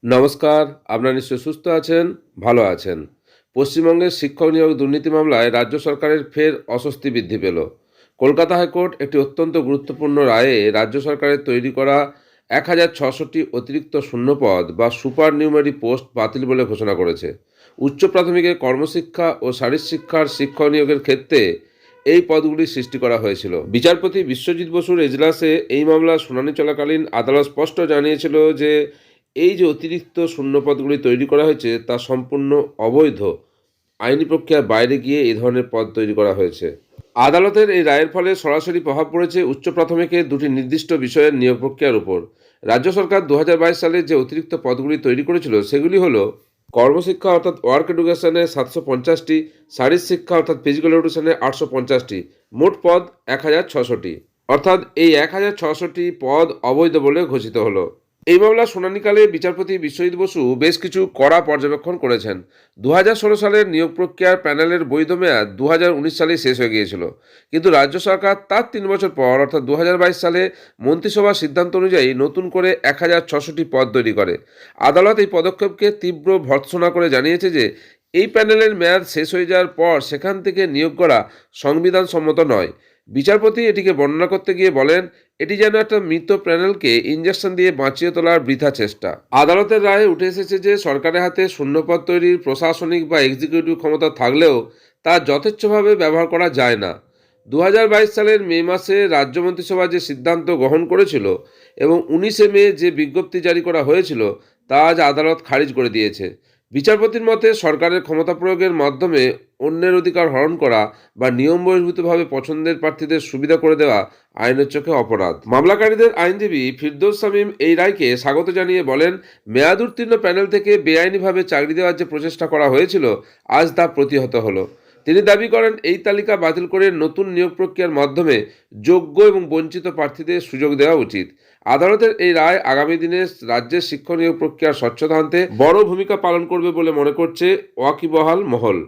নমস্কার, আপনারা নিশ্চয়ই সুস্থ আছেন, ভালো আছেন। পশ্চিমবঙ্গের শিক্ষক নিয়োগ দুর্নীতি মামলায় রাজ্য সরকারের ফের অস্বস্তি বৃদ্ধি পেল। কলকাতা হাইকোর্ট একটি অত্যন্ত গুরুত্বপূর্ণ রায়ে রাজ্য সরকারের তৈরি করা ১,৬০০টি অতিরিক্ত শূন্যপদ বা সুপার নিউমারি পোস্ট বাতিল বলে ঘোষণা করেছে। উচ্চ প্রাথমিকের কর্মশিক্ষা ও শারীরশিক্ষার শিক্ষক নিয়োগের ক্ষেত্রে এই পদগুলি সৃষ্টি করা হয়েছিল। বিচারপতি বিশ্বজিৎ বসুর এজলাসে এই মামলার শুনানি চলাকালীন আদালত স্পষ্ট জানিয়েছিল যে এই যে অতিরিক্ত শূন্যপদগুলি তৈরি করা হয়েছে তা সম্পূর্ণ অবৈধ। আইনি প্রক্রিয়ার বাইরে গিয়ে এই ধরনের পদ তৈরি করা হয়েছে। আদালতের এই রায়ের ফলে সরাসরি প্রভাব পড়েছে উচ্চ প্রাথমিকের দুটি নির্দিষ্ট বিষয়ের নিয়োগ প্রক্রিয়ার উপর। রাজ্য সরকার ২০২২ সালে যে অতিরিক্ত পদগুলি তৈরি করেছিল সেগুলি হলো কর্মশিক্ষা অর্থাৎ ওয়ার্ক এডুকেশনে ৭৫০টি, শারীর শিক্ষা অর্থাৎ ফিজিক্যাল এডুকেশনে ৮৫০টি, মোট পদ ১,৬০০টি। অর্থাৎ এই ১,৬০০টি পদ অবৈধ বলে ঘোষিত হলো। এই মামলার শুনানিকালে বিচারপতি বিশ্বজিৎ বসু বেশ কিছু কড়া পর্যবেক্ষণ করেছেন। ২০১৬ সালের নিয়োগ প্রক্রিয়ার প্যানেলের বৈধ মেয়াদ ২০১৯ সালে শেষ হয়ে গিয়েছিল, কিন্তু রাজ্য সরকার তার ৩ বছর পর অর্থাৎ ২০২২ সালে মন্ত্রিসভার সিদ্ধান্ত অনুযায়ী নতুন করে ১,৬০০টি পদ তৈরি করে। আদালত এই পদক্ষেপকে তীব্র ভর্ৎসনা করে জানিয়েছে যে এই প্যানেলের মেয়াদ শেষ হয়ে যাওয়ার পর সেখান থেকে নিয়োগ করা সংবিধানসম্মত নয়। বিচারপতি এটিকে বর্ণনা করতে গিয়ে বলেন, এটি যেন একটা মৃত প্যানেলকে ইঞ্জেকশন দিয়ে বাঁচিয়ে তোলার বৃথা চেষ্টা। আদালতের রায়ে উঠে এসেছে যে সরকারের হাতে শূন্যপদ তৈরির প্রশাসনিক বা এক্সিকিউটিভ ক্ষমতা থাকলেও তা যথেচ্ছভাবে ব্যবহার করা যায় না। ২০২২ সালের মে মাসে রাজ্য মন্ত্রিসভা যে সিদ্ধান্ত গ্রহণ করেছিল এবং ১৯শে মে যে বিজ্ঞপ্তি জারি করা হয়েছিল তা আজ আদালত খারিজ করে দিয়েছে। বিচারপতির মতে সরকারের ক্ষমতা প্রয়োগের মাধ্যমে অন্যের অধিকার হরণ করা বা নিয়ম বহির্ভূতভাবে পছন্দের প্রার্থীদের সুবিধা করে দেওয়া আইনের চোখে অপরাধ। মামলাকারীদের আইনজীবী ফিরদৌস শামীম এই রায়কে স্বাগত জানিয়ে বলেন, মেয়াদ উত্তীর্ণ প্যানেল থেকে বেআইনিভাবে চাকরি দেওয়ার যে প্রচেষ্টা করা হয়েছিল আজ তা প্রতিহত হলো। তিনি দাবি করেন, এই তালিকা বাতিল করে নতুন নিয়োগ প্রক্রিয়ার মাধ্যমে যোগ্য এবং বঞ্চিত প্রার্থীদের সুযোগ দেওয়া উচিত। আদালতের এই রায় আগামী দিনে রাজ্যের শিক্ষা নিয়োগ প্রক্রিয়ার স্বচ্ছতা আনতে বড় ভূমিকা পালন করবে বলে মনে করছে ওয়াকিবহাল মহল।